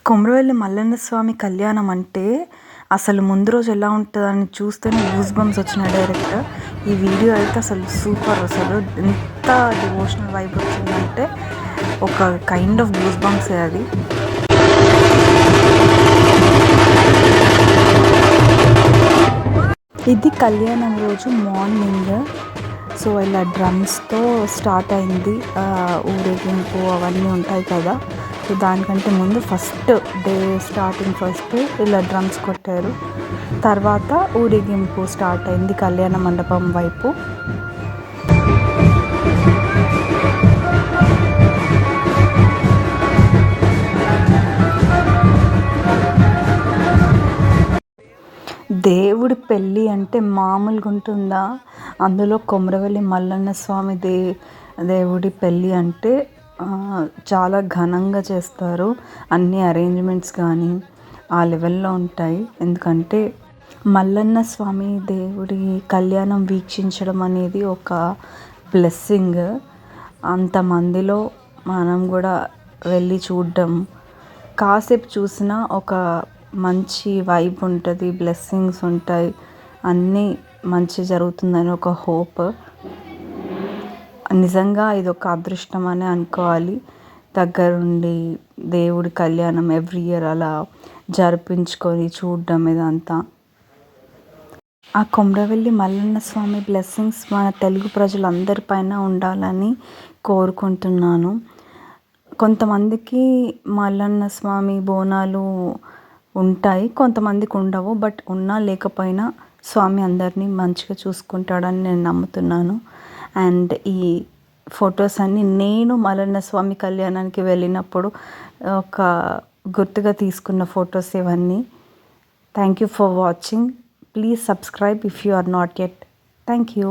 కొమరవెల్లి మల్లన్న స్వామి కళ్యాణం అంటే అసలు ముందు రోజు ఎలా ఉంటుందని చూస్తేనే గూస్ బంప్స్ వచ్చినాయి డైరెక్ట్. ఈ వీడియో అయితే అసలు సూపర్. అసలు ఎంత డివోషనల్ వైబ్ వచ్చిందంటే ఒక కైండ్ ఆఫ్ గూస్ బంప్సే అది. ఇది కళ్యాణం రోజు మార్నింగ్. సో ఇలా డ్రమ్స్తో స్టార్ట్ అయింది ఊరేగింపు అవన్నీ ఉంటాయి కదా. సో దానికంటే ముందు ఫస్ట్ డే స్టార్టింగ్ ఫస్ట్ ఇలా డ్రమ్స్ కొట్టారు. తర్వాత ఊరేగింపు స్టార్ట్ అయింది కళ్యాణ మండపం వైపు. దేవుడి పెళ్ళి అంటే మామూలుగా ఉంటుందా? అందులో కొమరవెల్లి మల్లన్న స్వామి దేవుడి పెళ్ళి అంటే చాలా ఘనంగా చేస్తారు. అన్ని అరేంజ్మెంట్స్ కానీ ఆ లెవెల్లో ఉంటాయి. ఎందుకంటే మల్లన్న స్వామి దేవుడి కళ్యాణం వీక్షించడం అనేది ఒక బ్లెస్సింగ్. అంతమందిలో మనం కూడా వెళ్ళి చూడడం, కాసేపు చూసినా ఒక మంచి వైబ్ ఉంటుంది, బ్లెస్సింగ్స్ ఉంటాయి, అన్నీ మంచి జరుగుతుందని ఒక హోప్. నిజంగా ఇది ఒక అదృష్టం అని అనుకోవాలి. దగ్గరుండి దేవుడి కళ్యాణం ఎవ్రీ ఇయర్ అలా జరిపించుకొని చూడడం ఇదంతా. ఆ కొమరవెల్లి మల్లన్న స్వామి బ్లెస్సింగ్స్ మన తెలుగు ప్రజలందరిపైన ఉండాలని కోరుకుంటున్నాను. కొంతమందికి మల్లన్న స్వామి బోనాలు ఉంటాయి, కొంతమందికి ఉండవు. బట్ ఉన్నా లేకపోయినా స్వామి అందరినీ మంచిగా చూసుకుంటాడని నేను నమ్ముతున్నాను. అండ్ ఈ ఫొటోస్ అన్నీ నేను మల్లన్న స్వామి కళ్యాణానికి వెళ్ళినప్పుడు ఒక గుర్తుగా తీసుకున్న ఫొటోస్ ఇవన్నీ. Thank you for watching. Please subscribe if you are not yet. Thank you.